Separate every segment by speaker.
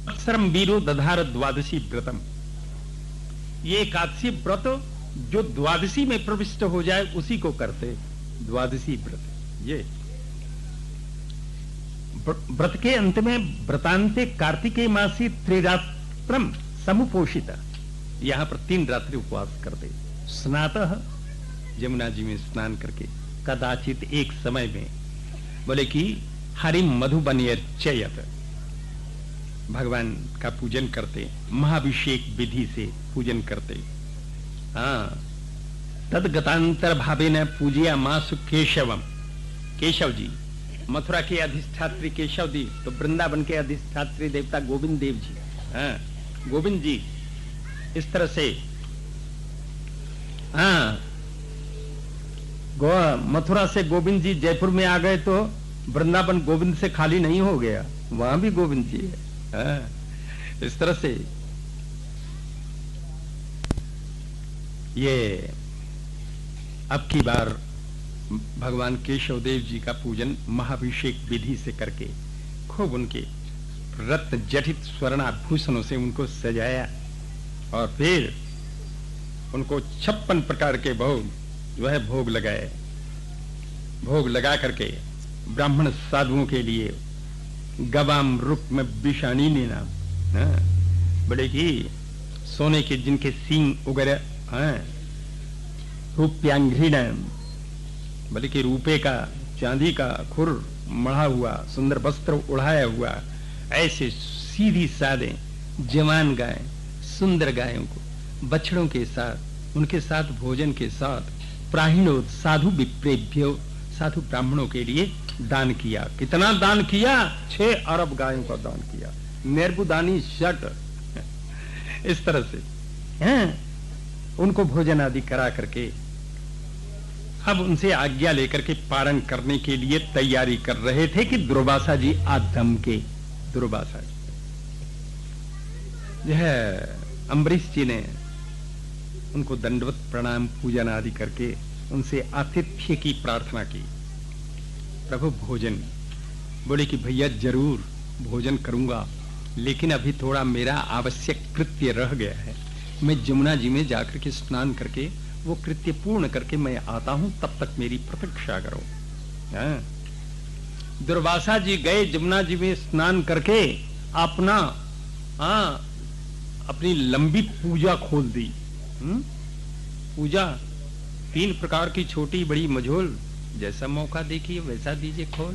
Speaker 1: अवसरम वीरो दधार द्वादशी व्रतम। ये एकादशी व्रत जो द्वादशी में प्रविष्ट हो जाए उसी को करते द्वादशी व्रत। ये व्रत के अंत में व्रतांते कार्तिकेय मासी त्रिरात्रम समुपोषित, यहां पर 3 रात्रि उपवास करते। स्नातः, यमुना जी में स्नान करके, कदाचित एक समय में बोले कि हरिम मधुबनियर्चयत, भगवान का पूजन करते, महाभिषेक विधि से पूजन करते। हाँ, तद गतांतर भावे न पूजिया मासु केशवम, केशव जी मथुरा के अधिष्ठात्री केशव जी, तो वृंदावन के अधिष्ठात्री देवता गोविंद देव जी। हाँ, गोविंद जी इस तरह से। हाँ, मथुरा से गोविंद जी जयपुर में आ गए तो वृंदावन गोविंद से खाली नहीं हो गया, वहां भी गोविंद जी है। हाँ, इस तरह से ये अब की बार भगवान केशव देव जी का पूजन महाभिषेक विधि से करके खूब उनके रत्न जटित स्वर्णाभूषणों से उनको सजाया और फिर उनको 56 प्रकार के भोग जो है भोग लगाए। भोग लगा करके ब्राह्मण साधुओं के लिए गवाम रुक में विषाणी ने नाम, बड़े की सोने के जिनके सींग वगैरह हैं, रूप्यांघ्री नाम, बल्कि कि रूपे का चांदी का खुर मढ़ा हुआ सुंदर वस्त्र उड़ाया हुआ, ऐसे सीधी सादे जवान गाय, सुंदर गायों को बछड़ों के साथ, उनके साथ भोजन के साथ प्राहिणोद साधु विप्रेभ्यो, साधु ब्राह्मणों के लिए दान किया। कितना दान किया? 6 अरब गायों का दान किया। निर्बुदानी शट इस तरह से हैं, उनको भोजन आदि करा करके अब उनसे आज्ञा लेकर के पारण करने के लिए तैयारी कर रहे थे कि दुर्वासा जी आधम के, दुर्वासा जी यह अम्बरीश जी ने उनको दंडवत प्रणाम पूजन आदि करके उनसे आतिथ्य की प्रार्थना की। प्रभु भोजन, बोले कि भैया जरूर भोजन करूंगा, लेकिन अभी थोड़ा मेरा आवश्यक कृत्य रह गया है, मैं जमुना जी में जाकर के स्नान करके वो कृत्य पूर्ण करके मैं आता हूं, तब तक मेरी प्रतीक्षा करो। दुर्वासा जी गए, जमुना जी में स्नान करके अपना अपनी लंबी पूजा खोल दी। पूजा 3 प्रकार की, छोटी बड़ी मझोल, जैसा मौका देखिए वैसा दीजिए खोल।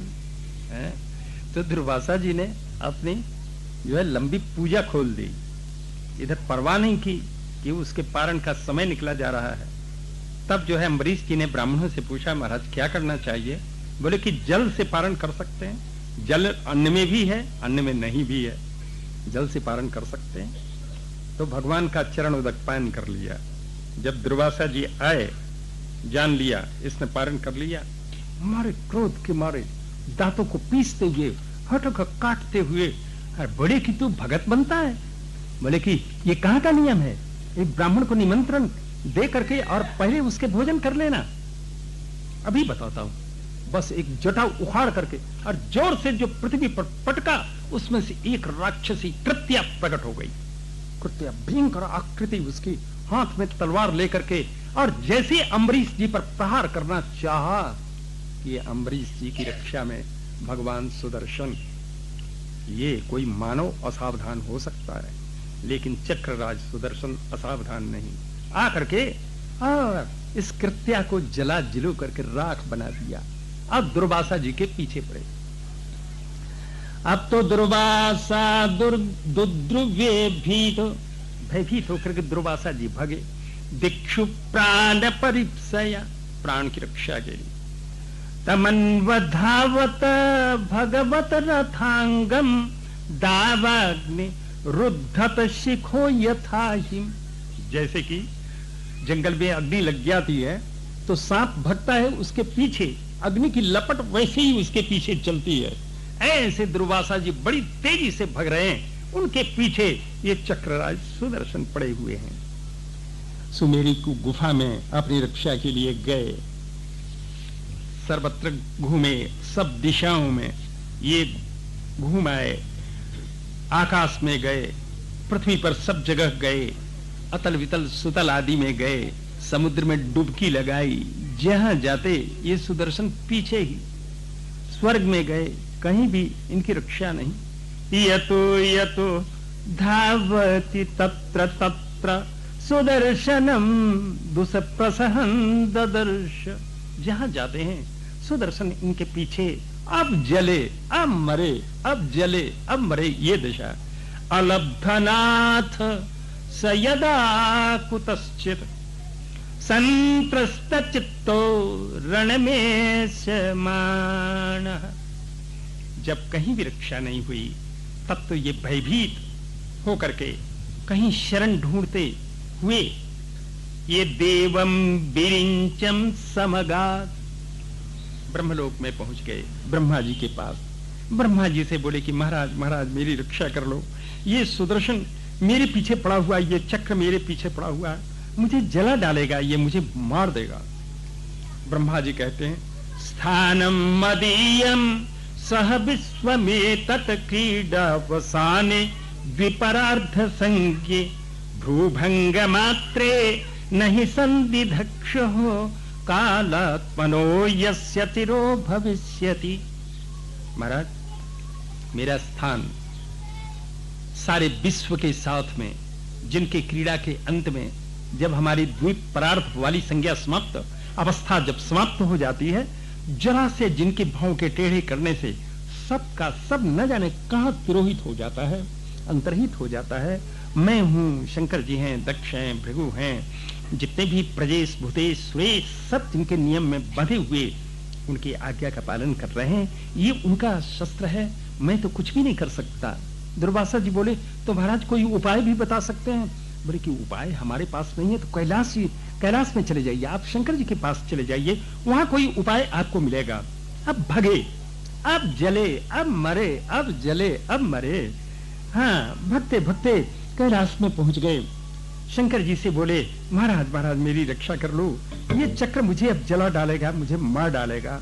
Speaker 1: तो दुर्वासा जी ने अपनी जो है लंबी पूजा खोल दी, इधर परवाह नहीं की कि उसके पारण का समय निकला जा रहा है। तब जो है अम्बरीश जी ने ब्राह्मणों से पूछा, महाराज क्या करना चाहिए? बोले कि जल से पारण कर सकते हैं, जल अन्न में भी है, अन्न में नहीं भी है, जल से पारण कर सकते हैं। तो भगवान का चरण उदक पान कर लिया। जब दुर्वासा जी आए, जान लिया इसने पारण कर लिया, हमारे क्रोध के मारे दांतों को पीसते हुए, हटक काटते हुए, बड़े की तू भगत बनता है। बोले कि ये कहाँ का नियम है? एक ब्राह्मण को निमंत्रण दे करके और पहले उसके भोजन कर लेना। अभी बताता हूं। बस एक जटा उखाड़ करके और जोर से जो पृथ्वी पर पटका, उसमें से एक राक्षसी कृत्या प्रकट हो गई। कृत्या भयंकर आकृति, उसकी हाथ में तलवार लेकर के, और जैसे अम्बरीश जी पर प्रहार करना चाहा कि अम्बरीश जी की रक्षा में भगवान सुदर्शन, ये कोई मानव असावधान हो सकता है, लेकिन चक्रराज सुदर्शन असावधान नहीं, आकर के और इस कृत्या को जला जिलो करके राख बना दिया। अब दुर्वासा जी के पीछे पड़े। अब तो दुर्वासा दुर्द्रुव्ये भयभीत होकर के दुर्वासा जी भगे। दिक्षु प्राण परिप्सया, प्राण की रक्षा के लिए। तमन्वधावत भगवत रथांगम दावाग्नि रुद्धत शिखो यथाहिम। जैसे कि जंगल में अग्नि लग जाती है तो सांप भटता है, उसके पीछे अग्नि की लपट वैसे ही उसके पीछे चलती है। ऐसे दुर्वासा जी बड़ी तेजी से भग रहे हैं, उनके पीछे ये चक्रराज सुदर्शन पड़े हुए हैं। सुमेरी की गुफा में अपनी रक्षा के लिए गए, सर्वत्र घूमे, सब दिशाओं में ये घूम आए, आकाश में गए, पृथ्वी पर सब जगह गए, अतल वितल सुतल आदि में गए, समुद्र में डुबकी लगाई, जहां जाते ये सुदर्शन पीछे ही। स्वर्ग में गए, कहीं भी इनकी रक्षा नहीं। यतो यतो धावति तत्र तत्र सुदर्शनम दुष्प्रसहं ददर्श। जहां जाते हैं सुदर्शन इनके पीछे, अब जले अब मरे, अब जले अब मरे, ये दशा। अलब्धनाथ स यदा कुतश्चित् संत्रस्तचित्तो रण में समानः। जब कहीं भी रक्षा नहीं हुई तब तो ये भयभीत होकर के कहीं शरण ढूंढते हुए ये देवम विरिंचम समगात, ब्रह्मलोक में पहुंच गए ब्रह्मा जी के पास। ब्रह्मा जी से बोले कि महाराज महाराज मेरी रक्षा कर लो, ये सुदर्शन मेरे पीछे पड़ा हुआ, ये चक्र मेरे पीछे पड़ा हुआ है, मुझे जला डालेगा, ये मुझे मार देगा। ब्रह्मा जी कहते हैं स्थानम मदीयम सह विश्वमेतत् क्रीडावसाने विपरार्ध संज्ञे भ्रूभंग मात्रे नहि संदिधक्षो कालात्मनो यस्य तिरो भविष्यति। महाराज मेरा स्थान सारे विश्व के साथ में, जिनके क्रीड़ा के अंत में जब हमारी द्वीप परार्थ वाली संज्ञा समाप्त अवस्था जब समाप्त हो जाती है, जरा से जिनके भाव के टेढ़े करने से सबका सब न जाने कहां तिरोहित हो जाता है, अंतर्हित हो जाता है। मैं हूं, शंकर जी हैं, दक्ष हैं, भृगु हैं, जितने भी प्रजेश भूतेश सुरेश सब जिनके नियम में बंधे हुए उनकी आज्ञा का पालन कर रहे हैं, ये उनका शस्त्र है, मैं तो कुछ भी नहीं कर सकता। दुर्वासा जी बोले तो महाराज कोई उपाय भी बता सकते हैं? बोले कि उपाय हमारे पास नहीं है, तो कैलाश में चले जाइए, आप शंकर जी के पास चले जाइए, वहां कोई उपाय आपको मिलेगा। अब भगे, अब जले अब मरे, अब जले अब मरे। हाँ, भगते भगते कैलाश में पहुंच गए। शंकर जी से बोले महाराज महाराज मेरी रक्षा कर लो, ये चक्र मुझे अब जला डालेगा, मुझे मार डालेगा,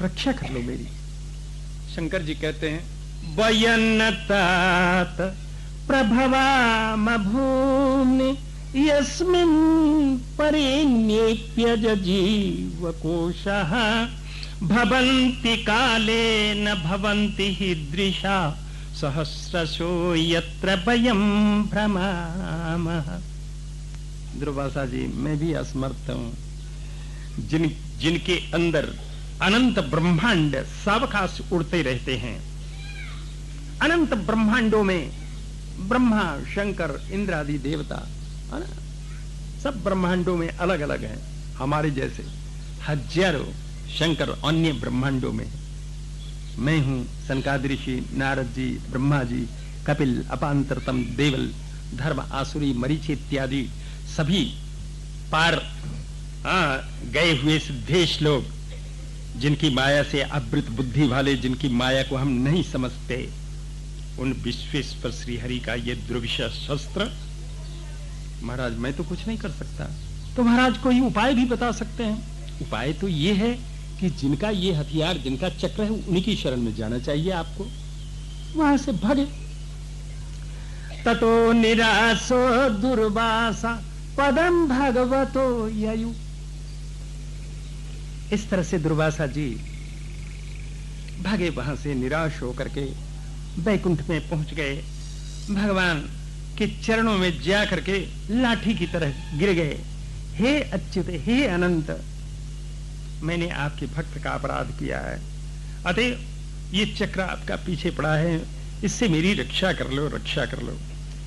Speaker 1: रक्षा कर लो मेरी। शंकर जी कहते हैं वयन्नतात प्रभवाम भूमि यस्मिन् परिण्येप्यज जीवकोशः भवन्ति काले न भवन्ति हीदृशा सहस्रशो यत्र वयं भ्रमामः। दुर्वासा जी मैं भी असमर्थ हूं, जिनके अंदर अनंत ब्रह्मांड सावकाश उड़ते रहते हैं। अनंत ब्रह्मांडों में ब्रह्मा शंकर इंद्र आदि देवता है ना, सब ब्रह्मांडों में अलग अलग हैं। हमारे जैसे हजारों शंकर अन्य ब्रह्मांडों में। मैं हूं सनकादि ऋषि, नारद जी, ब्रह्मा जी, कपिल, अपांतरतम, देवल, धर्म, आसुरी, मरीचि इत्यादि सभी पार गए हुए सिद्धेश लोग, जिनकी माया से आवृत बुद्धि वाले, जिनकी माया को हम नहीं समझते, उन विश्वेश्वर श्री हरि का ये दुर्विषह शस्त्र। महाराज मैं तो कुछ नहीं कर सकता, तो महाराज कोई उपाय भी बता सकते हैं? उपाय तो ये है कि जिनका ये हथियार, जिनका चक्र है, उन्हीं की शरण में जाना चाहिए आपको, वहां से भगे। ततो निराशो दुर्वासा पदम भगवतो ययु। इस तरह से दुर्वासा जी भागे, वहां से निराश होकर के वैकुंठ में पहुंच गए। भगवान के चरणों में जा करके लाठी की तरह गिर गए। हे अच्युत, हे अनंत, मैंने आपके भक्त का अपराध किया है, अतः ये चक्र आपका पीछे पड़ा है, इससे मेरी रक्षा कर लो, रक्षा कर लो।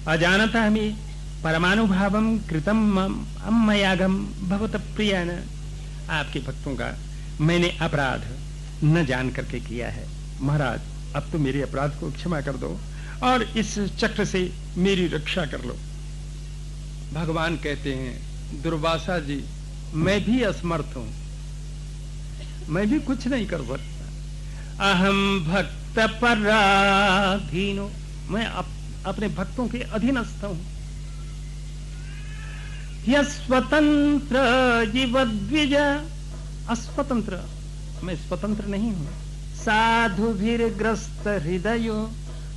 Speaker 1: अजानता हमें परमानुभावम कृतम अम्मयागम भवत प्रियन। आपके भक्तों का मैंने अपराध न जान करके किया है। महाराज अब तो मेरे अपराध को क्षमा कर दो और इस चक्र से मेरी रक्षा कर लो। भगवान कहते हैं दुर्वासा जी मैं भी असमर्थ हूं, मैं भी कुछ नहीं कर सकता। अहम भक्त पराधीनो, मैं अपने भक्तों के अधीनस्थ हूं। यह स्वतंत्र जीवद्विज, अस्वतंत्र, मैं स्वतंत्र नहीं हूं। साधुभिर्ग्रस्त हृदयो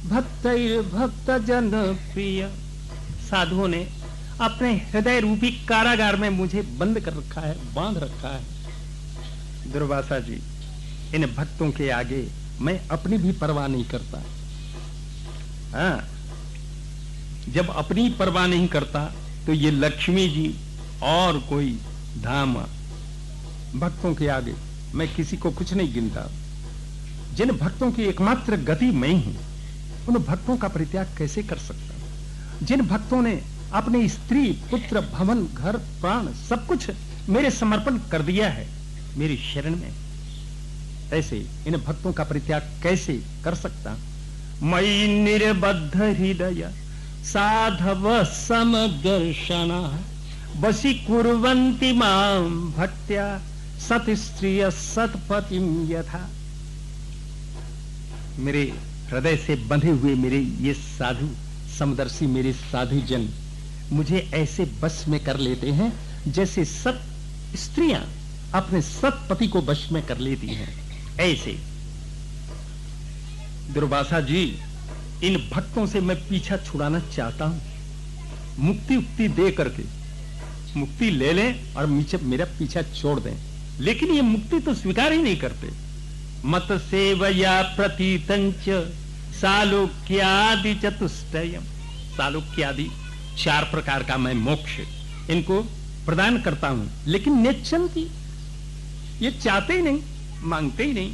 Speaker 1: भक्तैर भक्त जन प्रिय। साधुओं ने अपने हृदय रूपी कारागार में मुझे बंद कर रखा है, बांध रखा है। दुर्वासा जी, इन भक्तों के आगे मैं अपनी भी परवाह नहीं करता। हाँ, जब अपनी परवाह नहीं करता तो ये लक्ष्मी जी और कोई धाम, भक्तों के आगे मैं किसी को कुछ नहीं गिनता। जिन भक्तों की एकमात्र गति मैं हूं, उन भक्तों का परित्याग कैसे कर सकता? जिन भक्तों ने अपने स्त्री, पुत्र, भवन, घर, प्राण सब कुछ मेरे समर्पण कर दिया है मेरी शरण में, ऐसे इन भक्तों का परित्याग कैसे कर सकता? मयि निर्बद्ध हृदय साधव समदर्शना वशी कुर्वन्ति मां भक्त्या सत स्त्रिय सतपतिम यथा। मेरे हृदय से बंधे हुए मेरे ये साधु समदर्शी, मेरे साधु जन मुझे ऐसे बस में कर लेते हैं जैसे सत स्त्रियां अपने सतपति को वश में कर लेती हैं। ऐसे दुर्वासा जी, इन भक्तों से मैं पीछा छुड़ाना चाहता हूं। मुक्ति उक्ति दे करके मुक्ति ले लें और मेरा पीछा छोड़ दें, लेकिन ये मुक्ति तो स्वीकार ही नहीं करते। मत सेवया प्रतीतंच सालोक्यादि चतुष्टयम। सालोक्यादि 4 प्रकार का मैं मोक्ष इनको प्रदान करता हूं, लेकिन नेच्छन्ति, ये चाहते ही नहीं, मांगते ही नहीं।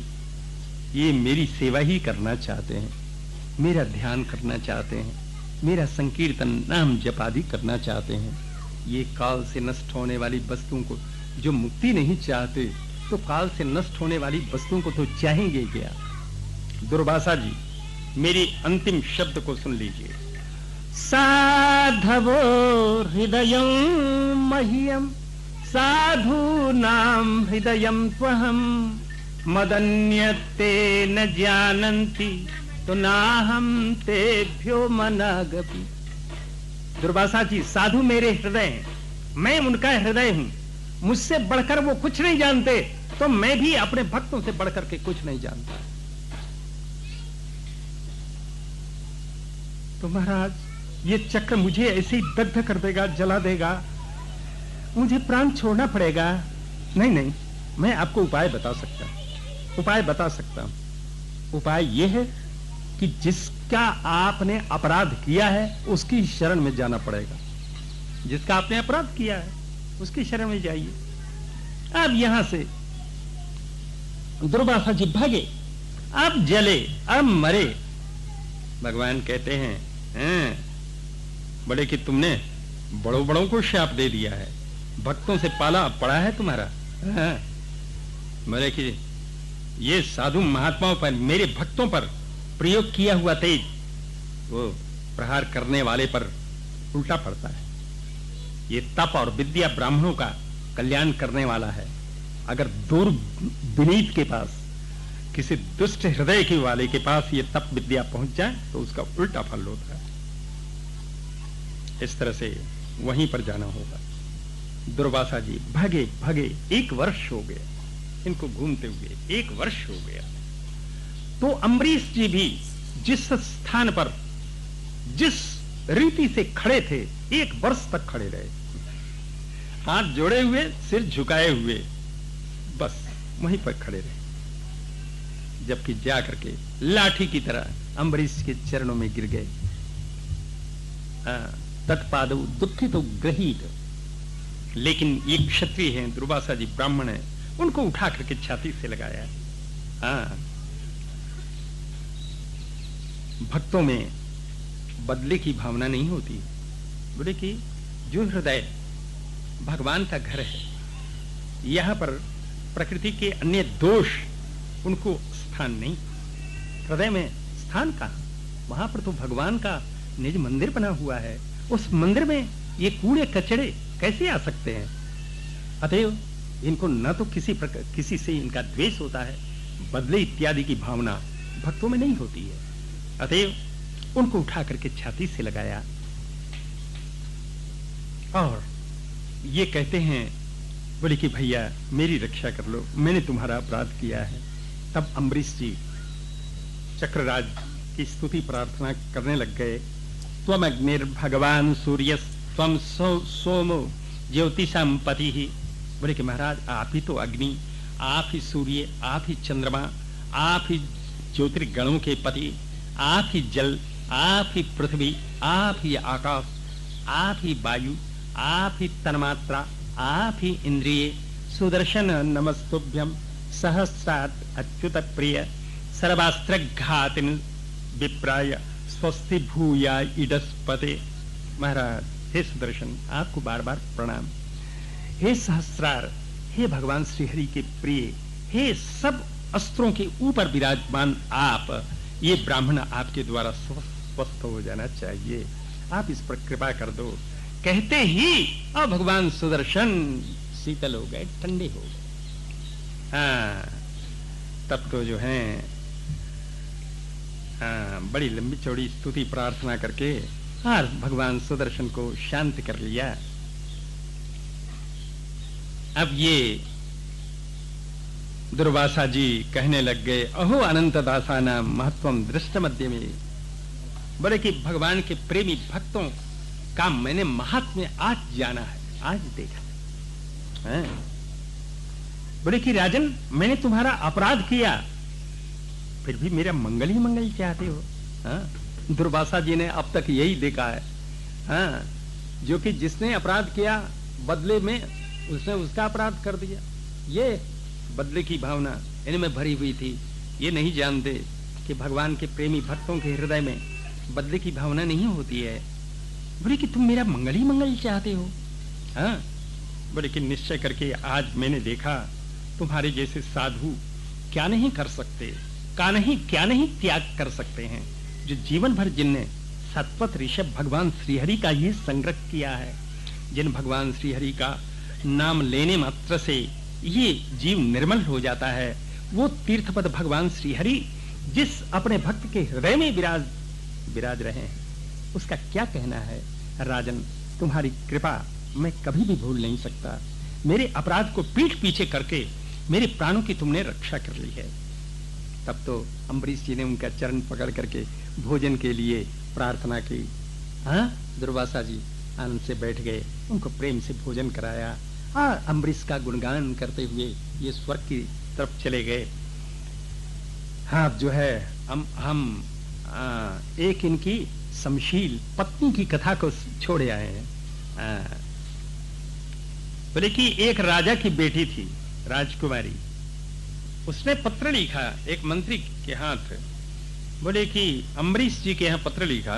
Speaker 1: ये मेरी सेवा ही करना चाहते हैं, मेरा ध्यान करना चाहते हैं, मेरा संकीर्तन नाम जप आदि करना चाहते हैं। ये काल से नष्ट होने वाली वस्तुओं को जो मुक्ति नहीं चाहते, तो काल से नष्ट होने वाली वस्तुओं को तो चाहेंगे क्या? दुर्वासा जी, मेरी अंतिम शब्द को सुन लीजिए। साधवो हृदयं मह्यम साधूनां हृदयं त्वहं मदन्यते न जानन्ति तो नाहं तेभ्यो मनागपि। दुर्वासा जी, साधु मेरे हृदय हैं, मैं उनका हृदय हूं। मुझसे बढ़कर वो कुछ नहीं जानते, तो मैं भी अपने भक्तों से बढ़कर के कुछ नहीं जानता। तो महाराज, ये चक्र मुझे ऐसे ही दग्ध कर देगा, जला देगा, मुझे प्राण छोड़ना पड़ेगा। नहीं नहीं, मैं आपको उपाय बता सकता हूं, उपाय बता सकता हूं। उपाय यह है कि जिसका आपने अपराध किया है उसकी शरण में जाना पड़ेगा। जिसका आपने अपराध किया है उसकी शरण में जाइए। अब यहां से दुर्वासा जी भागे, अब जले, अब मरे। भगवान कहते हैं, बड़े कि तुमने बड़ों बड़ों को शाप दे दिया है, भक्तों से पाला पड़ा है तुम्हारा। मरे कि ये साधु महात्माओं पर, मेरे भक्तों पर प्रयोग किया हुआ तेज वो प्रहार करने वाले पर उल्टा पड़ता है। ये तप और विद्या ब्राह्मणों का कल्याण करने वाला है। अगर दूर विनीत के पास, किसी दुष्ट हृदय के वाले के पास ये तप विद्या पहुंच जाए तो उसका उल्टा फल होता है। इस तरह से वहीं पर जाना होगा। दुर्वासा जी भागे भागे 1 वर्ष हो गया इनको घूमते हुए, 1 वर्ष हो गया। तो अम्बरीश जी भी जिस स्थान पर जिस रीति से खड़े थे 1 वर्ष तक खड़े रहे, हाथ जोड़े हुए, सिर झुकाए हुए, बस वहीं पर खड़े रहे। जबकि जा करके लाठी की तरह अम्बरीश के चरणों में गिर गए। तत्पादौ दुःखितो गृहीत। लेकिन ये क्षत्रिय हैं, दुर्वासा जी ब्राह्मण हैं, उनको उठा करके छाती से लगाया। भक्तों में बदले की भावना नहीं होती। बोले कि जो हृदय भगवान का घर है, यहां पर प्रकृति के अन्य दोष उनको स्थान नहीं। हृदय में स्थान कहां? वहां पर तो भगवान का निज मंदिर बना हुआ है। उस मंदिर में ये कूड़े कचड़े कैसे आ सकते हैं? अतएव इनको न तो किसी से इनका द्वेष होता है, बदले इत्यादि की भावना भक्तों में नहीं होती है। अतएव उनको उठा करके छाती से लगाया और ये कहते हैं, बोले कि भैया मेरी रक्षा कर लो, मैंने तुम्हारा अपराध किया है। तब अम्बरीश जी चक्रराज की स्तुति प्रार्थना करने लग गए। त्वम अग्निर्भगवान सूर्य त्वम सोमो ज्योतिषाम पति ही। बोले कि महाराज आप ही तो अग्नि, आप ही सूर्य, आप ही चंद्रमा, आप ही ज्योतिर्गणों के पति, आप ही जल, आप ही पृथ्वी, आप ही आकाश, आप ही वायु, आप ही तन्मात्रा, आप ही इंद्रिय। सुदर्शन नमस्तुभ्यम सहस्रात् अच्युत प्रिय सर्वास्त्र घातिन विप्राय स्वस्ति भूया इडस्पते। महाराज हे सुदर्शन, आपको बार बार प्रणाम। हे सहस्रार, हे भगवान श्रीहरि के प्रिय, हे सब अस्त्रों के ऊपर विराजमान आप, ये ब्राह्मण आपके द्वारा स्वस्थ हो जाना चाहिए, आप इस पर कृपा कर दो। कहते ही अब भगवान सुदर्शन शीतल हो गए, ठंडे हो गए। हाँ, तब तो जो है बड़ी लंबी चौड़ी स्तुति प्रार्थना करके और भगवान सुदर्शन को शांत कर लिया। अब ये दुर्वासा जी कहने लग गए, अहो अनंत दासाना महत्वम दृष्ट मध्य में। बोले कि भगवान के प्रेमी भक्तों का मैंने महात्म्य आज जाना है, आज देखा है। बोले कि राजन, मैंने तुम्हारा अपराध किया, फिर भी मेरा मंगल ही मंगल चाहते हो। हाँ? दुर्वासा जी ने अब तक यही देखा है। हाँ? जो कि जिसने अपराध किया बदले में उसने उसका अपराध कर दिया। ये बदले की भावना इनमें भरी हुई थी। ये नहीं जानते कि भगवान के प्रेमी भक्तों के हृदय में बदले की भावना नहीं होती है। बोले कि तुम मेरा मंगल ही मंगल चाहते हो। हाँ? बोले कि निश्चय करके आज मैंने देखा तुम्हारे जैसे साधु क्या नहीं कर सकते, क्या नहीं त्याग कर सकते हैं, जो जीवन भर जिनने सतपथ ऋषभ भगवान श्रीहरि का ये संग्रह किया है, जिन भगवान श्रीहरि का नाम लेने मात्र से ये जीव निर्मल हो जाता है, वो तीर्थपद भगवान श्रीहरि जिस अपने भक्त के हृदय में विराज रहे हैं, उसका क्या कहना है। राजन, तुम्हारी कृपा मैं कभी भी भूल नहीं सकता। मेरे अपराध को पीठ पीछे करके मेरे प्राणों की तुमने रक्षा कर ली है। तब तो अम्बरीश जी ने उनका चरण पकड़ करके भोजन के लिए प्रार्थना की। हाँ, दुर्वासा जी आनंद से बैठ गए, उनको प्रेम से भोजन कराया और अम्बरीश का गुणगान करते हुए ये स्वर्ग की तरफ चले गए। हाँ, जो है हम एक इनकी समशील पत्नी की कथा को छोड़े आए हैं। बोले कि एक राजा की बेटी थी, राजकुमारी, उसने पत्र लिखा एक मंत्री के हाथ। बोले कि अम्बरीश जी के यहाँ पत्र लिखा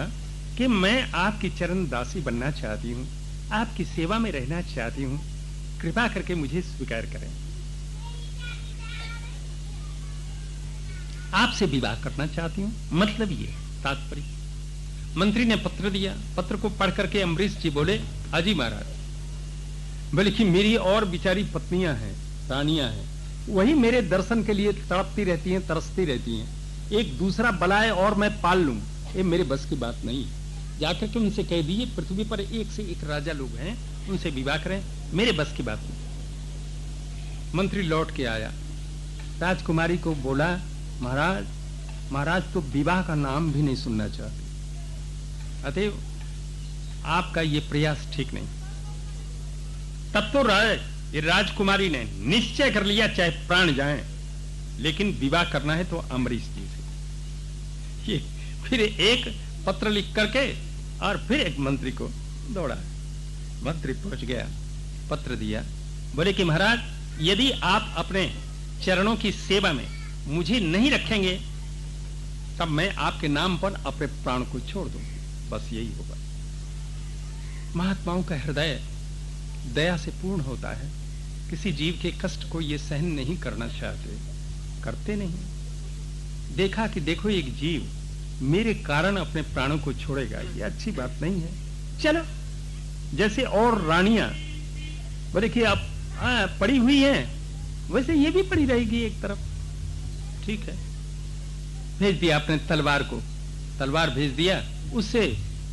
Speaker 1: कि मैं आपकी चरण दासी बनना चाहती हूँ, आपकी सेवा में रहना चाहती हूँ, कृपा करके मुझे स्वीकार करें, आपसे विवाह करना चाहती हूँ। मतलब ये तात्पर्य। मंत्री ने पत्र दिया। पत्र को पढ़ करके अम्बरीश जी बोले, हाजी महाराज, बोले कि मेरी और बिचारी पत्नियां हैं, रानियां हैं, वही मेरे दर्शन के लिए तड़पती रहती हैं, तरसती रहती हैं। एक दूसरा बलाए और मैं पाल लूं, ये मेरे बस की बात नहीं। जाकर के उनसे कह दीजिए पृथ्वी पर एक से एक राजा लोग हैं, उनसे विवाह करें, मेरे बस की बात नहीं। मंत्री लौट के आया, राजकुमारी को बोला, महाराज तो विवाह का नाम भी नहीं सुनना चाहते, अतएव आपका ये प्रयास ठीक नहीं। तब तो राजकुमारी ने निश्चय कर लिया, चाहे प्राण जाएं, लेकिन विवाह करना है तो अम्बरीश जी से। ये फिर एक पत्र लिख करके और फिर एक मंत्री को दौड़ा। मंत्री पहुंच गया, पत्र दिया। बोले कि महाराज, यदि आप अपने चरणों की सेवा में मुझे नहीं रखेंगे तब मैं आपके नाम पर अपने प्राण को छोड़ दूंगी, बस यही होगा। महात्माओं का हृदय दया से पूर्ण होता है, किसी जीव के कष्ट को ये सहन नहीं करना चाहते, करते नहीं। देखा कि देखो एक जीव मेरे कारण अपने प्राणों को छोड़ेगा, ये अच्छी बात नहीं है, चलो। जैसे और रानियां बोले कि आप पड़ी हुई हैं, वैसे ये भी पड़ी रहेगी एक तरफ, ठीक है। भेज दिया अपने तलवार को, तलवार भेज दिया, उससे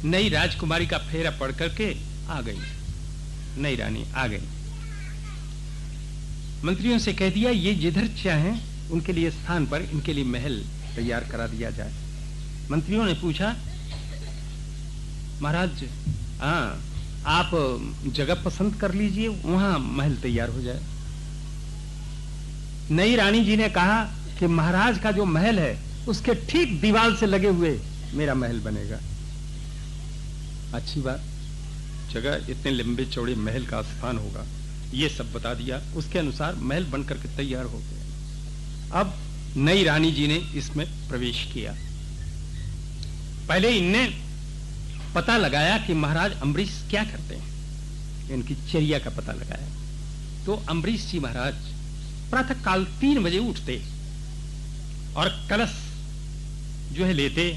Speaker 1: नई राजकुमारी का फेरा पड़ करके आ गई, नई रानी आ गई। मंत्रियों से कह दिया ये जिधर चाहें उनके लिए स्थान पर इनके लिए महल तैयार करा दिया जाए। मंत्रियों ने पूछा, महाराज हाँ, आप जगह पसंद कर लीजिए, वहां महल तैयार हो जाए। नई रानी जी ने कहा कि महाराज का जो महल है उसके ठीक दीवार से लगे हुए मेरा महल बनेगा। अच्छी बात, जगह इतने लंबे चौड़े महल का स्थान होगा, ये सब बता दिया। उसके अनुसार महल बनकर के तैयार हो गया। अब नई रानी जी ने इसमें प्रवेश किया। पहले इनने पता लगाया कि महाराज अम्बरीश क्या करते हैं, इनकी चर्या का पता लगाया। तो अम्बरीश जी महाराज प्रातः काल 3 बजे उठते और कलश जो है लेते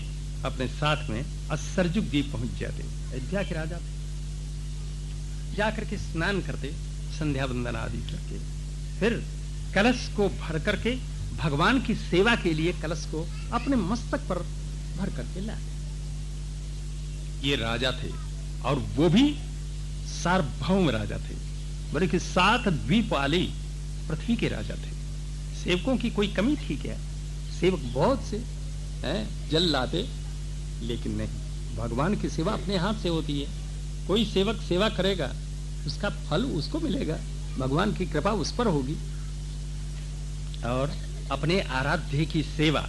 Speaker 1: अपने साथ में, और सरजुग जी पहुंच जाते, अयोध्या के राजा थे। जाकर के स्नान करते, संध्या वंदन आदि करके, फिर कलश को भर करके भगवान की सेवा के लिए कलश को अपने मस्तक पर भर करके लाए। ये राजा थे, और वो भी सार्वभौम राजा थे, बोले कि 7 द्वीप वाली पृथ्वी के राजा थे। सेवकों की कोई कमी थी क्या? सेवक बहुत से हैं, जल लाते, लेकिन नहीं, भगवान की सेवा अपने हाथ से होती है। कोई सेवक सेवा करेगा, उसका फल उसको मिलेगा, भगवान की कृपा उस पर होगी। और अपने आराध्य की सेवा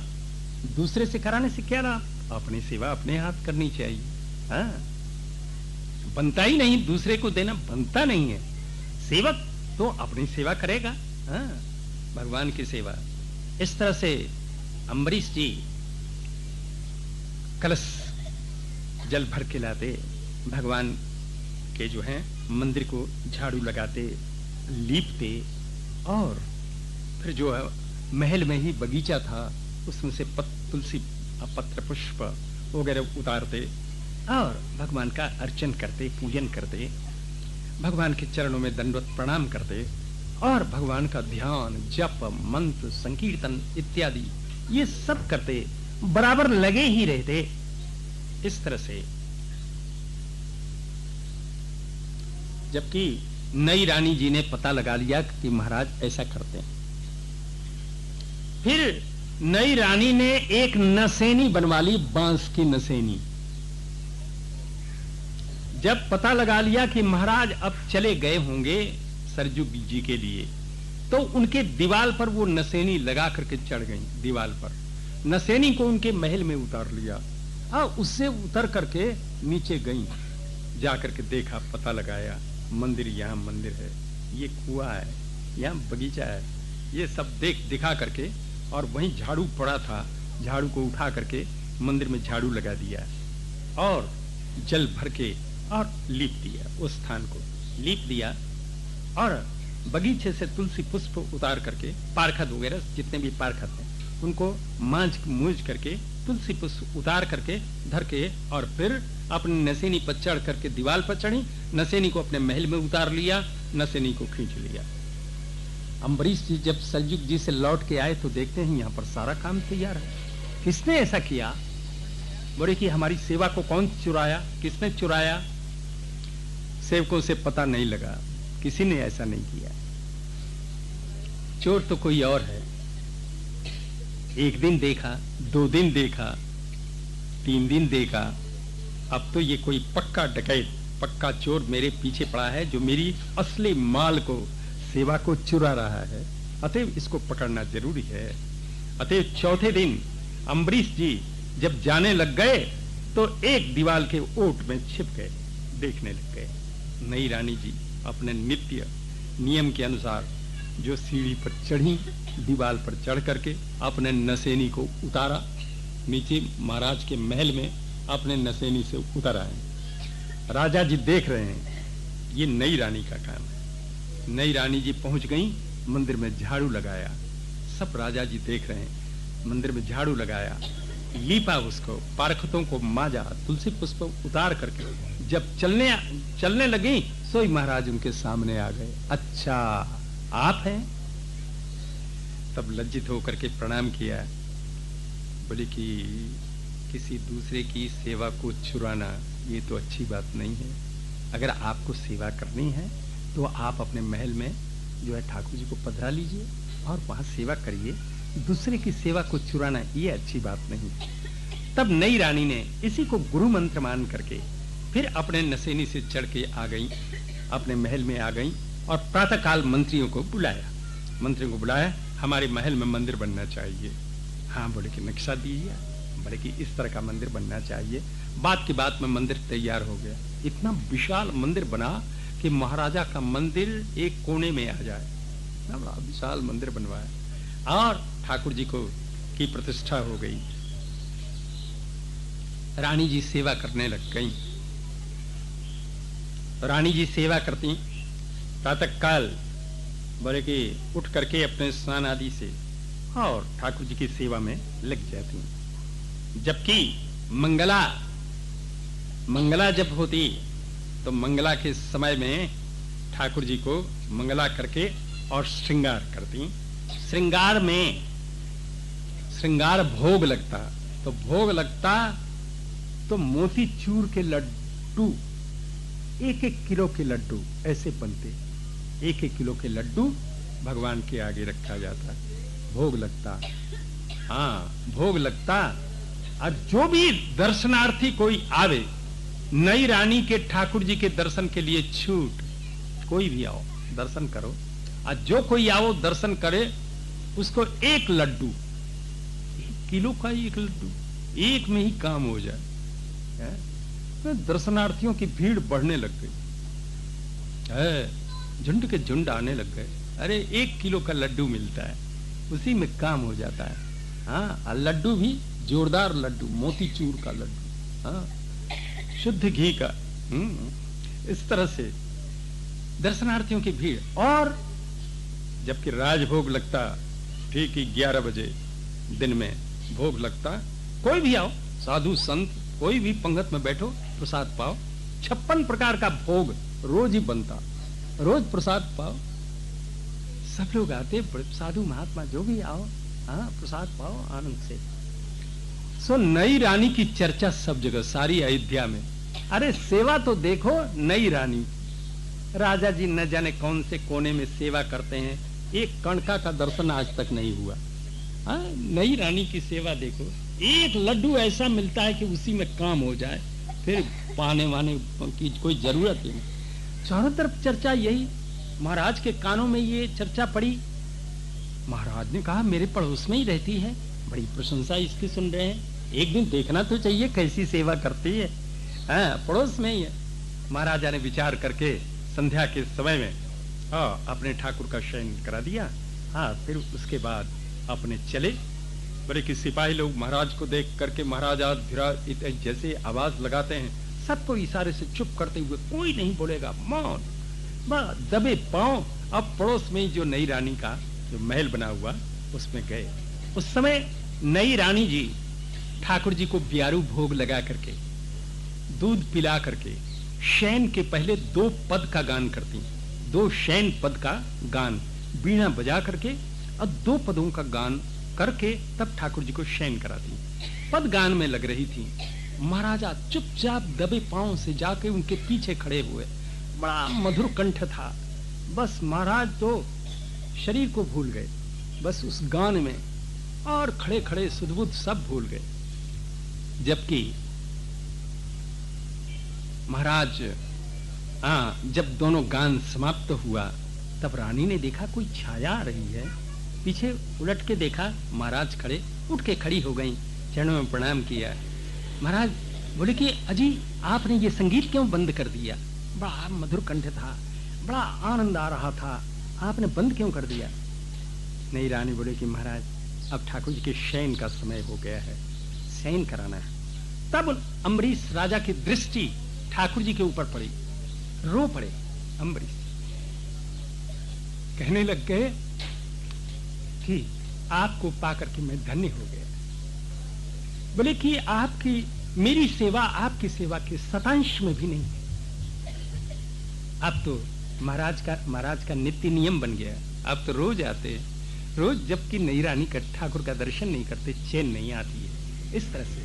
Speaker 1: दूसरे से कराने से क्या लाभ? अपनी सेवा अपने हाथ करनी चाहिए। हाँ, बनता ही नहीं, दूसरे को देना बनता नहीं है। सेवक तो अपनी सेवा करेगा। हाँ, भगवान की सेवा। इस तरह से अम्बरीश जी कलश जल भर के लाते, भगवान के जो है मंदिर को झाड़ू लगाते, लीपते, और फिर जो है महल में ही बगीचा था, उसमें से तुलसी पत्र पुष्प वगैरह उतारते और भगवान का अर्चन करते, पूजन करते, भगवान के चरणों में दंडवत प्रणाम करते, और भगवान का ध्यान, जप, मंत्र, संकीर्तन इत्यादि ये सब करते, बराबर लगे ही रहते। इस तरह से जबकि नई रानी जी ने पता लगा लिया कि महाराज ऐसा करते हैं, फिर नई रानी ने एक नसेनी बनवा ली, बांस की नसेनी। जब पता लगा लिया कि महाराज अब चले गए होंगे सरजुग जी के लिए, तो उनके दीवाल पर वो नसेनी लगा करके चढ़ गई। दीवाल पर नसेनी को उनके महल में उतार लिया, और उससे उतर करके नीचे गई। जाकर के देखा, पता लगाया, मंदिर, यहाँ मंदिर है, ये कुआं है, यहाँ बगीचा है, ये सब दिखा करके, और वहीं झाड़ू पड़ा था, झाड़ू को उठा करके मंदिर में झाड़ू लगा दिया, और जल भर के और लीप दिया, उस स्थान को लीप दिया, और बगीचे से तुलसी पुष्प उतार करके, पारखत वगैरह जितने भी पारखत हैं उनको मूंज करके, तुलसी पुष्प उतार करके धर के, और फिर अपनी नसेनी पर चढ़ करके दीवार पर चढ़ी, नसेनी को अपने महल में उतार लिया, नसेनी को खींच लिया। अम्बरीश जी जब सरजुग जी से लौट के आए तो देखते हैं यहाँ पर सारा काम तैयार है। किसने ऐसा किया? बोले कि हमारी सेवा को कौन चुराया? किसने चुराया? सेवकों से पता नहीं लगा, किसी ने ऐसा नहीं किया। चोर तो कोई और है। 1 दिन देखा, 2 दिन देखा, 3 दिन देखा, अब तो ये कोई पक्का डकैत, पक्का चोर मेरे पीछे पड़ा है, जो मेरी असली माल को, सेवा को चुरा रहा है, अतएव इसको पकड़ना जरूरी है। अतएव चौथे दिन अम्बरीश जी जब जाने लग गए तो एक दीवार के ओट में छिप गए, देखने लग गए। नई रानी जी अपने नित्य नियम के अनुसार जो सीढ़ी पर चढ़ी, दीवार पर चढ़ करके अपने नसेनी को उतारा, नीचे महाराज के महल में अपने नसेनी से उतर आए। राजा जी देख रहे हैं, ये नई रानी का काम है। नई रानी जी पहुंच गई, मंदिर में झाड़ू लगाया, सब राजा जी देख रहे हैं, मंदिर में झाड़ू लगाया, लीपा उसको, पारखतों को माजा, तुलसी पुष्प उतार करके जब चलने लगी, सोई महाराज उनके सामने आ गए। अच्छा आप हैं? तब लज्जित होकर के प्रणाम किया, बोले कि किसी दूसरे की सेवा को चुराना ये तो अच्छी बात नहीं है। अगर आपको सेवा करनी है तो आप अपने महल में जो है ठाकुर जी को पधरा लीजिए और वहां सेवा करिए। दूसरे की सेवा को चुराना ये अच्छी बात नहीं। तब नई रानी ने इसी को गुरु मंत्र मान करके फिर अपने नसेनी से चढ़ के आ गई, अपने महल में आ गई और प्रातःकाल मंत्रियों को बुलाया, हमारे महल में मंदिर बनना चाहिए। हाँ, बोले कि नक्शा दीजिए, बोले कि इस तरह का मंदिर बनना चाहिए। बात की बात में मंदिर तैयार हो गया। इतना विशाल मंदिर बना कि महाराजा का मंदिर एक कोने में आ जाए, बड़ा विशाल मंदिर बनवाया और ठाकुर जी को की प्रतिष्ठा हो गई। रानी जी सेवा करने लग गई। रानी जी सेवा करती, प्रातः काल बोले कि उठ करके अपने स्नान आदि से और ठाकुर जी की सेवा में लग जाती। जबकि मंगला जब होती तो मंगला के समय में ठाकुर जी को मंगला करके और श्रृंगार करती। श्रृंगार भोग लगता, तो भोग लगता तो मोतीचूर के लड्डू, 1-1 किलो के लड्डू ऐसे बनते। 1-1 किलो के लड्डू भगवान के आगे रखा जाता, भोग लगता। हाँ, भोग लगता। और जो भी दर्शनार्थी कोई आवे, नई रानी के ठाकुर जी के दर्शन के लिए छूट, कोई भी आओ दर्शन करो, और जो कोई आओ दर्शन करे उसको 1 लड्डू, 1 किलो का 1 लड्डू, एक में ही काम हो जाए। दर्शनार्थियों की भीड़ बढ़ने लग गई, झुंड के झुंड आने लग गए। अरे 1 किलो का लड्डू मिलता है, उसी में काम हो जाता है। हाँ, लड्डू भी जोरदार लड्डू, मोतीचूर का लड्डू, हाँ, शुद्ध घी का। इस तरह से दर्शनार्थियों की भीड़। और जबकि राजभोग लगता ठीक ही 11 बजे दिन में भोग लगता, कोई भी आओ, साधु संत कोई भी पंगत में बैठो, प्रसाद पाओ। 56 प्रकार का भोग रोज ही बनता, रोज प्रसाद पाओ। सब लोग आते, साधु महात्मा जो भी आओ, हाँ, प्रसाद पाओ आनंद से। सो नई रानी की चर्चा सब जगह, सारी अयोध्या में। अरे सेवा तो देखो नई रानी, राजा जी न जाने कौन से कोने में सेवा करते हैं, एक कणका का दर्शन आज तक नहीं हुआ। हाँ, नई रानी की सेवा देखो, 1 लड्डू ऐसा मिलता है कि उसी में काम हो जाए, फिर पाने वाने की कोई जरूरत ही नहीं। चारों तरफ चर्चा यही, महाराज के कानों में ये चर्चा पड़ी। महाराज ने कहा मेरे पड़ोस में ही रहती है, बड़ी प्रशंसा इसकी सुन रहे हैं, एक दिन देखना तो चाहिए कैसी सेवा करती है। हाँ, पड़ोस में ही है। महाराजा ने विचार करके संध्या के समय में अपने ठाकुर का शयन करा दिया। हाँ, फिर उसके बाद अपने चले। बोले कि सिपाही लोग महाराज को देख करके महाराजा जैसे आवाज लगाते हैं, सबको इशारे से चुप करते हुए, कोई नहीं बोलेगा, मौन, दबे पांव। अब पड़ोस में जो नई रानी का जो महल बना हुआ उसमें गए। उस समय नई रानी जी ठाकुर जी को ब्यारू भोग लगा करके, दूध पिला करके, शयन के पहले 2 पद का गान करती, 2 शयन पद का गान बीणा बजा करके और 2 पदों का गान करके तब ठाकुर जी को शयन कराती। पद गान में लग रही थी। महाराजा चुपचाप दबे पांव से जाके उनके पीछे खड़े हुए। बड़ा मधुर कंठ था। बस महाराज तो शरीर को भूल गए, बस उस गान में, और खड़े खड़े सुध-बुध सब भूल गए। जबकि महाराज जब दोनों गान समाप्त हुआ तब रानी ने देखा कोई छाया आ रही है। पीछे उलट के देखा, महाराज खड़े, उठ के खड़ी हो गई, चरणों में प्रणाम किया। महाराज बोले कि अजी आपने ये संगीत क्यों बंद कर दिया? बड़ा मधुर कंठ था, बड़ा आनंद आ रहा था, आपने बंद क्यों कर दिया? नई रानी बोले कि महाराज अब ठाकुर जी के शयन का समय हो गया है, शयन कराना है। तब अम्बरीश राजा की दृष्टि ठाकुर जी के ऊपर पड़ी, रो पड़े। अम्बरीश कहने लग गए कि आपको पाकर के मैं धन्य हो गया। बोले कि आपकी मेरी सेवा आपकी सेवा के शतांश में भी नहीं है। अब तो महाराज का नित्य नियम बन गया। अब तो रोज आते हैं, रोज, जबकि नई रानी का ठाकुर का दर्शन नहीं करते, चैन नहीं आती है। इस तरह से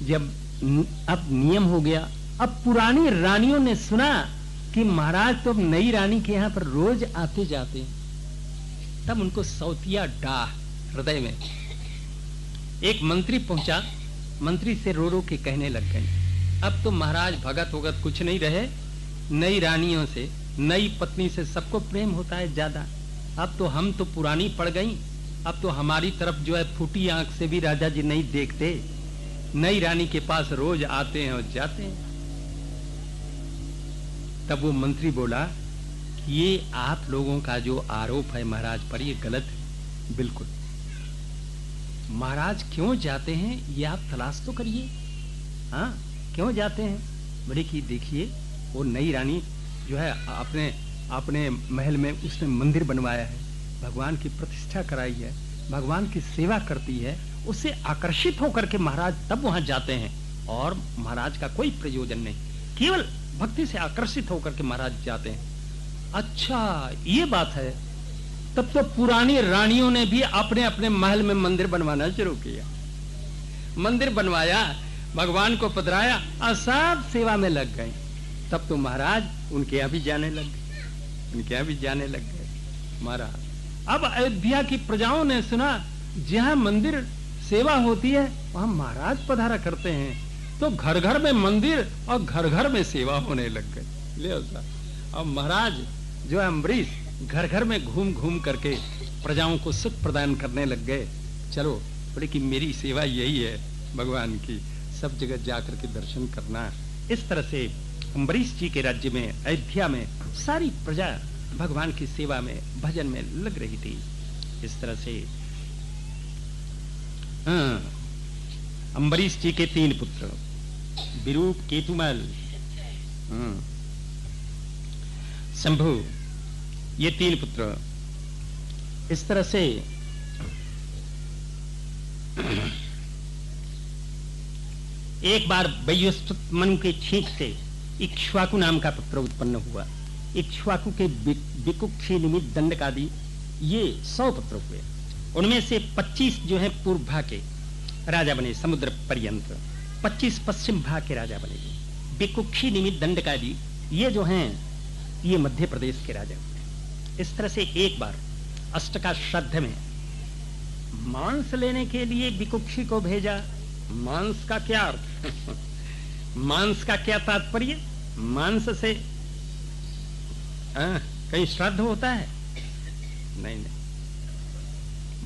Speaker 1: जब अब नियम हो गया, अब पुरानी रानियों ने सुना कि महाराज तो अब नई रानी के यहाँ पर रोज आते जाते, तब उनको सौतिया डाह हृदय में, एक मंत्री पहुंचा, मंत्री से रो रो के कहने लग गए, अब तो महाराज भगत वगत कुछ नहीं रहे, नई रानियों से, नई पत्नी से सबको प्रेम होता है ज्यादा। अब तो हम तो पुरानी पड़ गई, अब तो हमारी तरफ जो है फूटी आंख से भी राजा जी नहीं देखते, नई रानी के पास रोज आते हैं और जाते हैं। तब वो मंत्री बोला, ये आप लोगों का जो आरोप है महाराज पर, ये गलत है बिल्कुल। महाराज क्यों जाते हैं ये आप तलाश तो करिए। हाँ, क्यों जाते हैं? बोले कि देखिए, वो नई रानी जो है अपने अपने महल में उसने मंदिर बनवाया है, भगवान की प्रतिष्ठा कराई है, भगवान की सेवा करती है, उससे आकर्षित होकर के महाराज तब वहां जाते हैं। और महाराज का कोई प्रयोजन नहीं, केवल भक्ति से आकर्षित होकर के महाराज जाते हैं। अच्छा, ये बात है। तब तो पुरानी रानियों ने भी अपने अपने महल में मंदिर बनवाना शुरू किया, मंदिर बनवाया, भगवान को पधराया और सब सेवा में लग गए। तब तो महाराज उनके यहाँ भी जाने लग गए, उनके यहाँ भी जाने लग गए महाराज। अब अयोध्या की प्रजाओं ने सुना जहाँ मंदिर सेवा होती है वहां महाराज पधारा करते हैं, तो घर घर में मंदिर और घर घर में सेवा होने लग गई। ले अब महाराज जो है अम्बरीश घर घर में घूम घूम करके प्रजाओं को सुख प्रदान करने लग गए। चलो, बोले कि मेरी सेवा यही है भगवान की, सब जगह जाकर के दर्शन करना। इस तरह से अम्बरीश जी के राज्य में, अयोध्या में सारी प्रजा भगवान की सेवा में, भजन में लग रही थी। इस तरह से अम्बरीश जी के 3 पुत्र, विरूप, केतुमल, शंभु, ये 3 पुत्र। इस तरह से एक बार वैवस्वत मनु के छींक से इक्ष्वाकु नाम का पुत्र उत्पन्न हुआ। इक्ष्वाकु के विकुक्षी निमित्त दंडकादि ये 100 पुत्र हुए। उनमें से 25 जो है पूर्व भाग के राजा बने समुद्र पर्यंत, 25 पश्चिम भाग के राजा बने। विकुक्षी निमित्त दंडकादि ये जो हैं ये मध्य प्रदेश के राजा हुए। इस तरह से एक बार अष्टका श्राद्ध में मांस लेने के लिए विकुक्षी को भेजा। मांस का क्या अर्थ मांस का क्या तात्पर्य? मांस से कहीं श्राद्ध होता है? नहीं नहीं,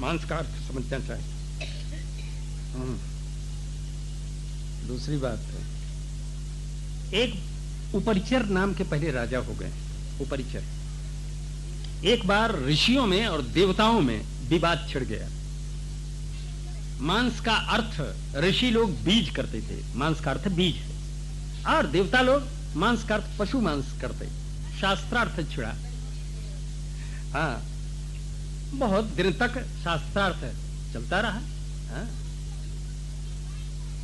Speaker 1: मांस का अर्थ समझना चाहिए। दूसरी बात है, एक उपरिचर नाम के पहले राजा हो गए। उपरिचर, एक बार ऋषियों में और देवताओं में विवाद छिड़ गया। मांस का अर्थ ऋषि लोग बीज करते थे, मांस का अर्थ बीज है, और देवता लोग मांस का अर्थ पशु मांस करते। शास्त्रार्थ छिड़ा। हाँ, बहुत दिन तक शास्त्रार्थ चलता रहा। हाँ?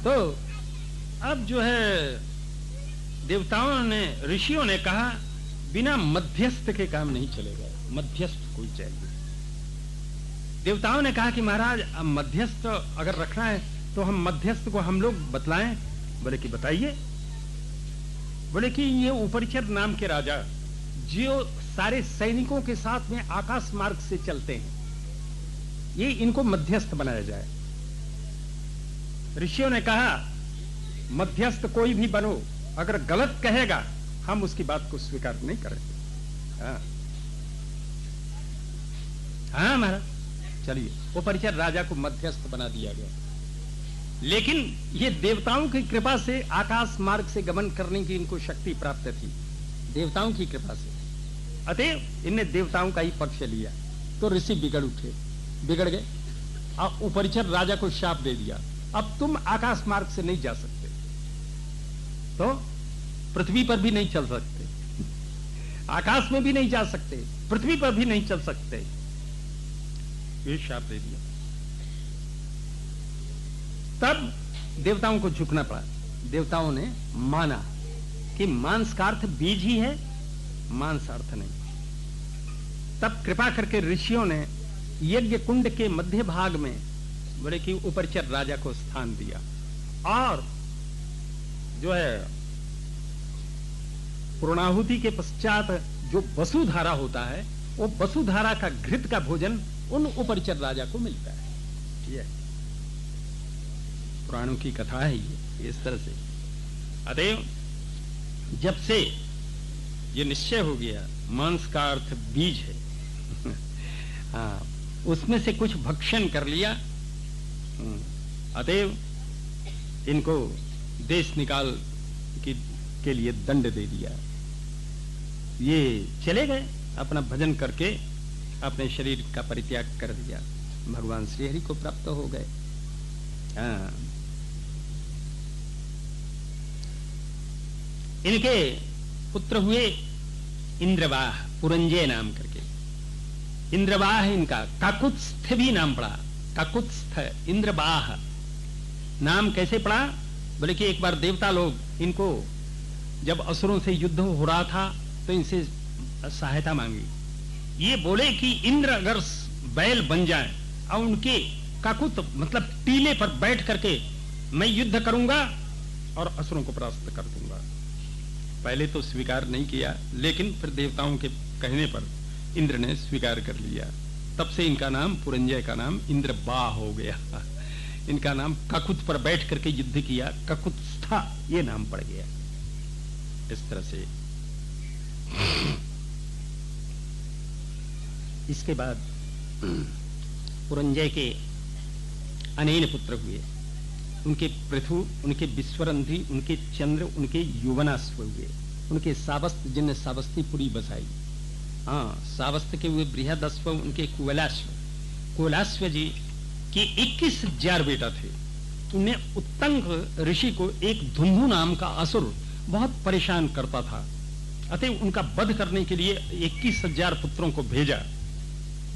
Speaker 1: तो अब जो है देवताओं ने, ऋषियों ने कहा बिना मध्यस्थ के काम नहीं चलेगा, मध्यस्थ कोई चाहिए। देवताओं ने कहा कि महाराज अब मध्यस्थ अगर रखना है तो हम मध्यस्थ को हम लोग बतलाएं। बोले कि बताइए। बोले कि ये उपरिचर नाम के राजा जो सारे सैनिकों के साथ में आकाश मार्ग से चलते हैं, ये इनको मध्यस्थ बनाया जाए। ऋषियों ने कहा मध्यस्थ कोई भी बनो, अगर गलत कहेगा हम उसकी बात को स्वीकार नहीं करेंगे। हाँ महाराज, चलिए। वो परिचर राजा को मध्यस्थ बना दिया गया। लेकिन ये देवताओं की कृपा से आकाश मार्ग से गमन करने की इनको शक्ति प्राप्त थी, देवताओं की कृपा से। अतएव इनने देवताओं का ही पक्ष लिया। तो ऋषि बिगड़ उठे, बिगड़ गए और उपरिचर राजा को शाप दे दिया, अब तुम आकाश मार्ग से नहीं जा सकते, तो पृथ्वी पर भी नहीं चल सकते, आकाश में भी नहीं जा सकते, पृथ्वी पर भी नहीं चल सकते। ये शाप दे दिया। तब देवताओं को झुकना पड़ा। देवताओं ने माना कि मांस का अर्थ बीज ही है, मांस अर्थ नहीं। तब कृपा करके ऋषियों ने यज्ञ कुंड के मध्य भाग में बड़े की उपरिचर राजा को स्थान दिया, और जो है पूर्णाहुति के पश्चात जो वसुधारा होता है, वो वसुधारा का घृत का भोजन उन उपरिचर राजा को मिलता है। ये पुराणों की कथा है ये इस तरह से। अतएव जब से ये निश्चय हो गया मांस का अर्थ बीज है हाँ, उसमें से कुछ भक्षण कर लिया, अतएव इनको देश निकाल के लिए दंड दे दिया। ये चले गए अपना भजन करके, अपने शरीर का परित्याग कर दिया, भगवान श्री हरि को प्राप्त हो गए। इनके पुत्र हुए इंद्रवाह, पुरंजय नाम करके। इंद्रवाह इनका, काकुत्स्थ भी नाम पड़ा, काकुत्स्थ इंद्रवाह नाम कैसे पड़ा? बोले कि एक बार देवता लोग इनको जब असुरों से युद्ध हो रहा था तो इनसे सहायता मांगी। ये बोले कि इंद्र अगर बैल बन जाए और उनके काकुत मतलब टीले पर बैठ करके मैं युद्ध करूंगा और असुरों को परास्त कर दूंगा। पहले तो स्वीकार नहीं किया, लेकिन फिर देवताओं के कहने पर इंद्र ने स्वीकार कर लिया। तब से इनका नाम, पुरंजय का नाम इंद्रबाह हो गया। इनका नाम काकुत पर बैठ करके युद्ध किया, काकुत्स्था ये नाम पड़ गया। इस तरह से इसके बाद पुरंजय के अनेन पुत्र हुए। उनके पृथु, उनके विश्वरंधी, उनके चंद्र, उनके युवनाश्व हुए। उनके सावस्त जिनने सावस्तीपुरी बसाई। हाँ, सावस्त के हुए बृहदश्व, उनके कुवलाश्व। कुवलाश्व जी के 21,000 बेटा थे। उन्हें उत्तंग ऋषि को एक धुंधु नाम का असुर बहुत परेशान करता था, अतः उनका वध करने के लिए 21,000 पुत्रों को भेजा।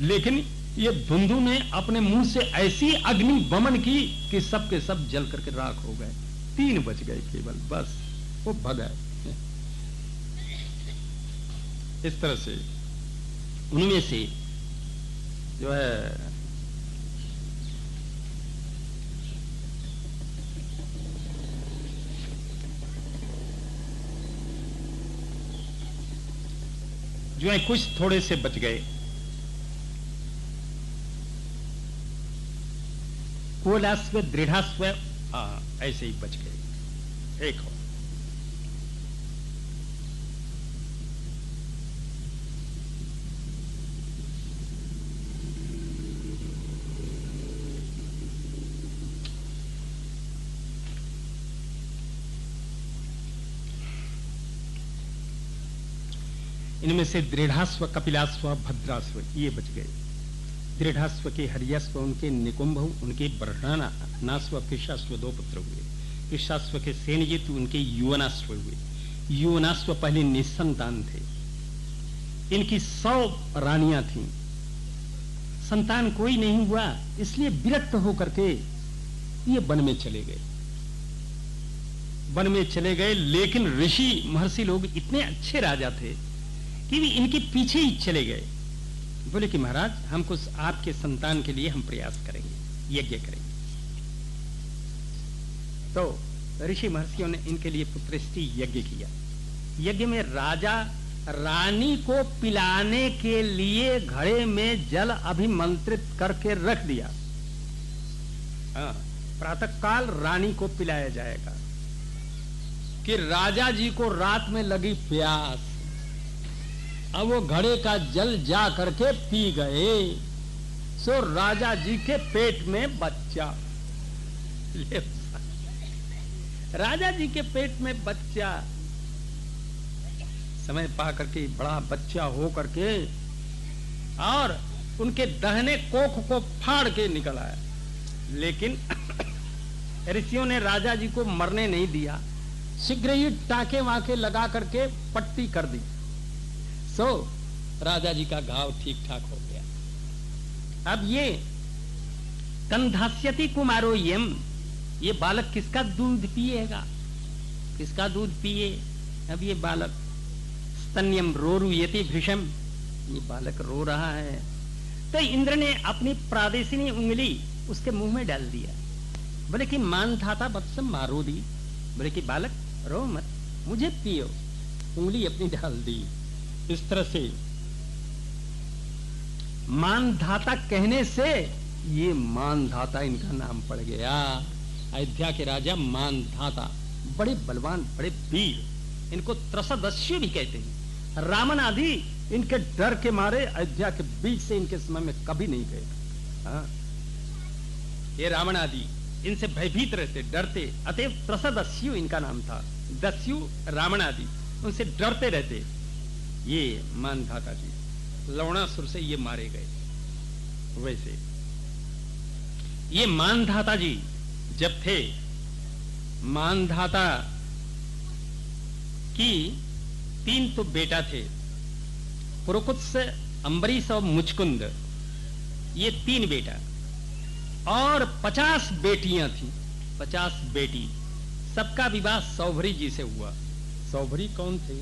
Speaker 1: लेकिन ये धुंधु ने अपने मुंह से ऐसी अग्नि बमन की कि सब के सब जल करके राख हो गए। 3 बच गए केवल, बस वो भगा। इस तरह से उनमें से जो है कुछ थोड़े से बच गए। कोलास्व, दृढ़ास्व ऐसे ही बच गए। एक हो इनमें से दृढ़ास्व, कपिलास्व, भद्रास्व ये बच गए। दृढ़ास्व के हरियास्व, उनके निकुंभ, उनके बर्हणास्व, कृशास्व 2 पुत्र हुए। कृशास्व के सेनजित, उनके युवनास्व हुए। युवनास्व पहले निसंतान थे। इनकी 100 रानियां थीं, संतान कोई नहीं हुआ, इसलिए विरक्त होकर के ये वन में चले गए। वन में चले गए, लेकिन ऋषि महर्षि लोग इतने अच्छे राजा थे कि भी इनके पीछे ही चले गए। बोले कि महाराज, हमको आपके संतान के लिए हम प्रयास करेंगे, यज्ञ करेंगे। तो ऋषि महर्षियों ने इनके लिए पुत्रष्टि यज्ञ किया। यज्ञ में राजा रानी को पिलाने के लिए घड़े में जल अभिमंत्रित करके रख दिया। प्रातः काल रानी को पिलाया जाएगा कि राजा जी को रात में लगी प्यास, अब वो घड़े का जल जा करके पी गए। सो राजा जी के पेट में बच्चा, राजा जी के पेट में बच्चा, समय पा करके बड़ा बच्चा हो करके और उनके दहने कोख को फाड़ के निकल आया। लेकिन ऋषियों ने राजा जी को मरने नहीं दिया, शीघ्र ही टाके वाके लगा करके पट्टी कर दी। सो राजा जी का घाव ठीक ठाक हो गया। अब ये कंधास्यति कुमारो यम, ये बालक किसका दूध पिएगा, किसका दूध पिए? अब ये बालक स्तन्यम रोरुयति भृशम, ये बालक रो रहा है। तो इंद्र ने अपनी प्रादेशिनी उंगली उसके मुंह में डाल दिया। बोले कि मान धाता वत्सम मारोदी, बोले कि बालक रो मत, मुझे पियो। उंगली अपनी डाल दी। इस तरह से मानधाता कहने से ये मानधाता इनका नाम पड़ गया। अयोध्या के राजा मानधाता, बड़े बलवान, बड़े वीर, इनको त्रसदस्यु भी कहते हैं। रावण आदि इनके डर के मारे अयोध्या के बीच से इनके समय में कभी नहीं गए। हाँ, ये रावण आदि इनसे भयभीत रहते, डरते, अतएव त्रसदस्यु इनका नाम था। दस्यु रावण आदि उनसे डरते रहते। ये मानधाता जी लवणासुर से ये मारे गए। वैसे ये मानधाता जी जब थे, मानधाता की 3 तो बेटा थे, पुरुकुत्स, अम्बरीश और मुचकुंद, ये 3 बेटा और 50 बेटियां थी। 50 बेटी, सबका विवाह सौभरी जी से हुआ। सौभरी कौन थे?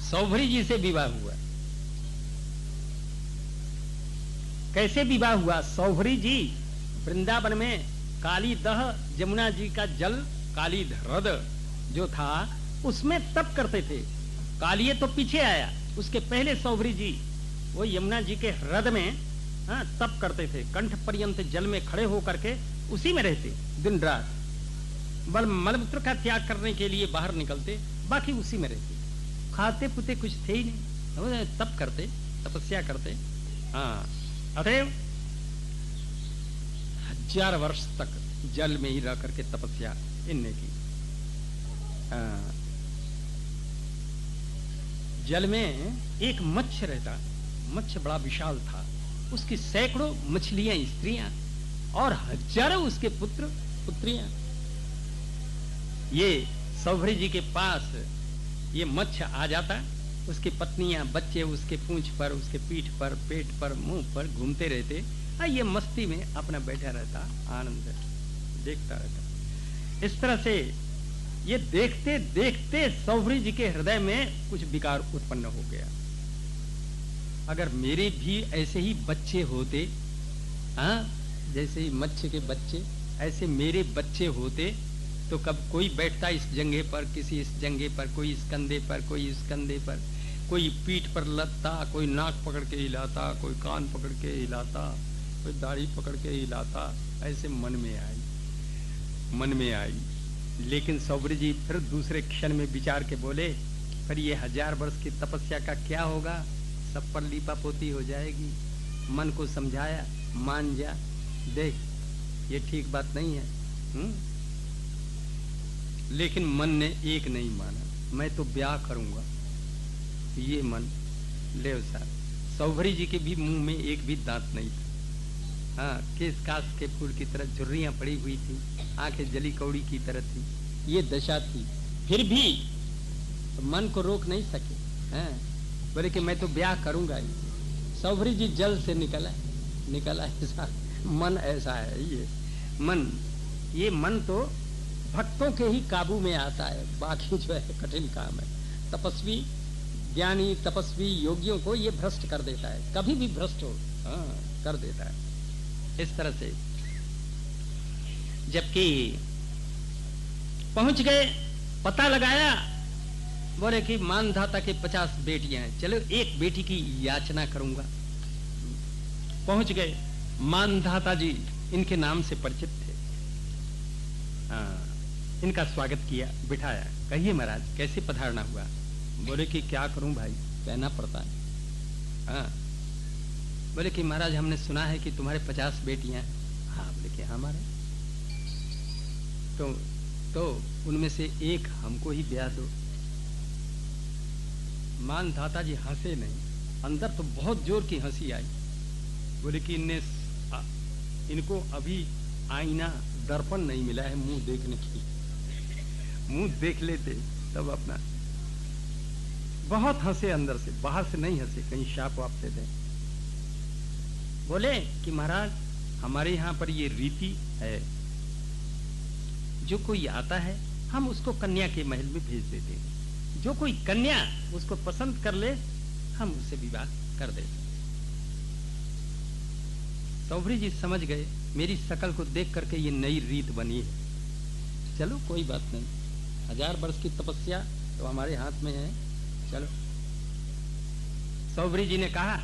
Speaker 1: सौभरी जी से विवाह हुआ। कैसे विवाह हुआ? सौभरी जी वृंदावन में कालीदह यमुना जी का जल, कालीद ह्रद जो था उसमें तप करते थे। कालिये तो पीछे आया, उसके पहले सौभरी जी वो यमुना जी के ह्रद में तप करते थे। कंठ पर्यंत जल में खड़े होकर के उसी में रहते दिन रात। बल मलमूत्र का त्याग करने के लिए बाहर निकलते, बाकी उसी में रहते। खाते पुते कुछ थे ही नहीं, तप करते, तपस्या करते। हाँ, अतएव 1000 वर्ष तक जल में ही रह करके तपस्या इनने की। जल में एक मत्स्य रहता, मत्स्य बड़ा विशाल था, उसकी सैकड़ों मछलियां, स्त्रियां और हजारों उसके पुत्र पुत्रियां। ये सौभरी जी के पास ये मत्स्य आ जाता, उसकी पत्नियां, बच्चे उसके पूंछ पर, उसके पीठ पर, पेट पर, मुंह पर घूमते रहते। ये मस्ती में अपना बैठा रहता, आनंद देखता रहता। इस तरह से ये देखते देखते सौभरी जी के हृदय में कुछ विकार उत्पन्न हो गया। अगर मेरे भी ऐसे ही बच्चे होते, जैसे ही मत्स्य के बच्चे, ऐसे मेरे बच्चे होते तो कब कोई बैठता इस जंघे पर, किसी इस जंघे पर, कोई इस कंधे पर, कोई इस कंधे पर, कोई पीठ पर लदता, कोई नाक पकड़ के हिलाता, कोई कान पकड़ के हिलाता, कोई दाढ़ी पकड़ के हिलाता। ऐसे मन में आई। लेकिन सौभरी जी फिर दूसरे क्षण में विचार के बोले, फिर ये 1000 वर्ष की तपस्या का क्या होगा, सब पर लीपापोती हो जाएगी। मन को समझाया, मान जा, देख ये ठीक बात नहीं है। लेकिन मन ने एक नहीं माना, मैं तो ब्याह करूंगा। ये मन ले साहब, सौभरी जी के भी मुंह में एक भी दांत नहीं था। केस कास के फूल की तरह झुर्रियां पड़ी हुई थी, आंखें जली कौड़ी की तरह थी, ये दशा थी। फिर भी तो मन को रोक नहीं सके। बोले कि मैं तो ब्याह करूंगा ही। सौभरी जी जल से निकला ऐसा मन, ऐसा है ये मन तो भक्तों के ही काबू में आता है, बाकी जो है कठिन काम है। तपस्वी, ज्ञानी, तपस्वी योगियों को ये भ्रष्ट कर देता है, कभी भी भ्रष्ट हो कर देता है। इस तरह से जबकि पहुंच गए, पता लगाया, बोले कि मानधाता के 50 बेटियां हैं, चलो एक बेटी की याचना करूंगा। पहुंच गए, मानधाता जी इनके नाम से परिचित थे। इनका स्वागत किया, बिठाया। कहिए महाराज कैसे पधारना हुआ? बोले कि क्या करूं भाई, कहना पड़ता है। बोले कि महाराज हमने सुना है कि तुम्हारे 50 बेटियां हैं। हाँ, बोले कि हमारे तो उनमें से एक हमको ही ब्याह दो। मानधाता जी हंसे नहीं, अंदर तो बहुत जोर की हंसी आई। बोले कि इनको अभी आईना, दर्पण नहीं मिला है मुंह देखने की, मुंह देख लेते तब अपना। बहुत हंसे अंदर से, बाहर से नहीं हंसे, कहीं शाप वाप दे दें। बोले कि महाराज हमारे यहाँ पर ये रीति है, जो कोई आता है हम उसको कन्या के महल में भेज देते हैं, जो कोई कन्या उसको पसंद कर ले हम उससे विवाह कर देते। सौभरी जी समझ गए मेरी शकल को देख करके ये नई रीत बनी है। चलो कोई बात नहीं, 1000 वर्ष की तपस्या तो हमारे हाथ में है, चलो। सौभरी जी ने कहा